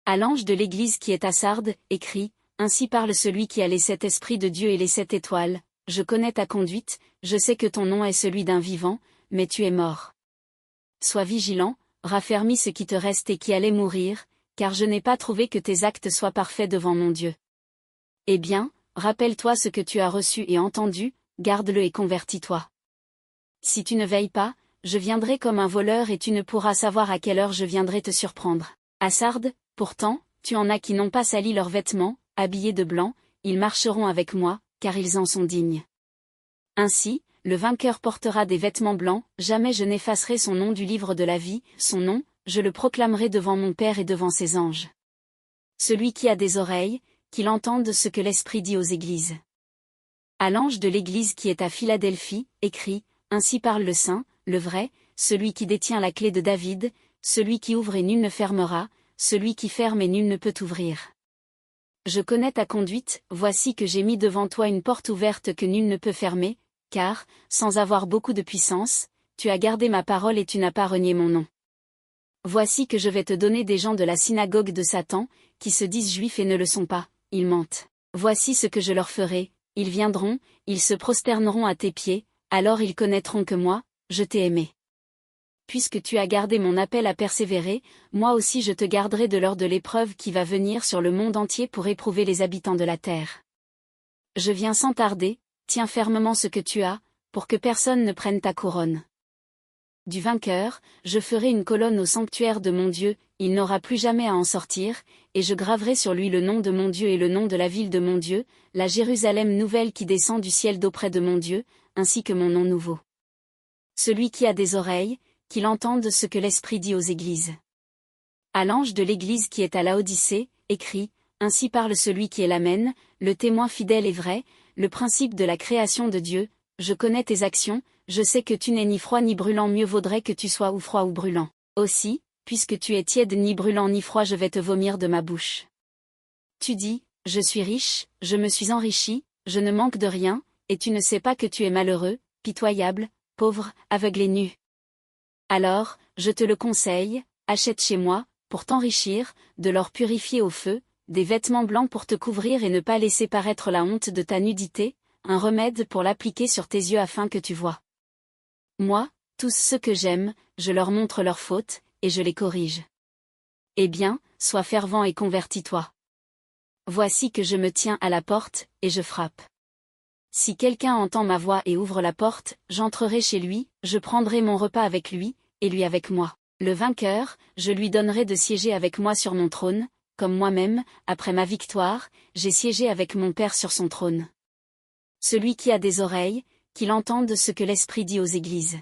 À l'ange de l'église qui est à Sardes, écrit, ainsi parle celui qui a les 7 esprits de Dieu et les 7 étoiles, je connais ta conduite, je sais que ton nom est celui d'un vivant, mais tu es mort. Sois vigilant, raffermis ce qui te reste et qui allait mourir, car je n'ai pas trouvé que tes actes soient parfaits devant mon Dieu. Eh bien, rappelle-toi ce que tu as reçu et entendu, garde-le et convertis-toi. Si tu ne veilles pas, je viendrai comme un voleur et tu ne pourras savoir à quelle heure je viendrai te surprendre. À Sardes, pourtant, tu en as qui n'ont pas sali leurs vêtements, habillés de blanc, ils marcheront avec moi, car ils en sont dignes. Ainsi, le vainqueur portera des vêtements blancs, jamais je n'effacerai son nom du livre de la vie, son nom, je le proclamerai devant mon Père et devant ses anges. Celui qui a des oreilles, qu'il entende ce que l'Esprit dit aux églises. À l'ange de l'église qui est à Philadelphie, écrit, ainsi parle le Saint, le vrai, celui qui détient la clé de David, celui qui ouvre et nul ne fermera, celui qui ferme et nul ne peut ouvrir. Je connais ta conduite, voici que j'ai mis devant toi une porte ouverte que nul ne peut fermer, car, sans avoir beaucoup de puissance, tu as gardé ma parole et tu n'as pas renié mon nom. Voici que je vais te donner des gens de la synagogue de Satan, qui se disent juifs et ne le sont pas, ils mentent. Voici ce que je leur ferai, ils viendront, ils se prosterneront à tes pieds, alors ils connaîtront que moi, je t'ai aimé. Puisque tu as gardé mon appel à persévérer, moi aussi je te garderai de l'heure de l'épreuve qui va venir sur le monde entier pour éprouver les habitants de la terre. Je viens sans tarder, tiens fermement ce que tu as, pour que personne ne prenne ta couronne. Du vainqueur, je ferai une colonne au sanctuaire de mon Dieu, il n'aura plus jamais à en sortir, et je graverai sur lui le nom de mon Dieu et le nom de la ville de mon Dieu, la Jérusalem nouvelle qui descend du ciel d'auprès de mon Dieu, ainsi que mon nom nouveau. Celui qui a des oreilles, qu'il entende ce que l'Esprit dit aux églises. À l'ange de l'église qui est à Laodicée, écrit, ainsi parle celui qui est l'Amen, le témoin fidèle et vrai, le principe de la création de Dieu, je connais tes actions, je sais que tu n'es ni froid ni brûlant, mieux vaudrait que tu sois ou froid ou brûlant. Aussi, puisque tu es tiède ni brûlant ni froid, je vais te vomir de ma bouche. Tu dis, je suis riche, je me suis enrichi, je ne manque de rien, et tu ne sais pas que tu es malheureux, pitoyable, pauvre, aveugle et nu. Alors, je te le conseille, achète chez moi, pour t'enrichir, de l'or purifié au feu, des vêtements blancs pour te couvrir et ne pas laisser paraître la honte de ta nudité, un remède pour l'appliquer sur tes yeux afin que tu vois. Moi, tous ceux que j'aime, je leur montre leurs fautes, et je les corrige. Eh bien, sois fervent et convertis-toi. Voici que je me tiens à la porte, et je frappe. Si quelqu'un entend ma voix et ouvre la porte, j'entrerai chez lui, je prendrai mon repas avec lui, et lui avec moi. Le vainqueur, je lui donnerai de siéger avec moi sur mon trône, comme moi-même, après ma victoire, j'ai siégé avec mon Père sur son trône. Celui qui a des oreilles, qu'il entende ce que l'Esprit dit aux églises.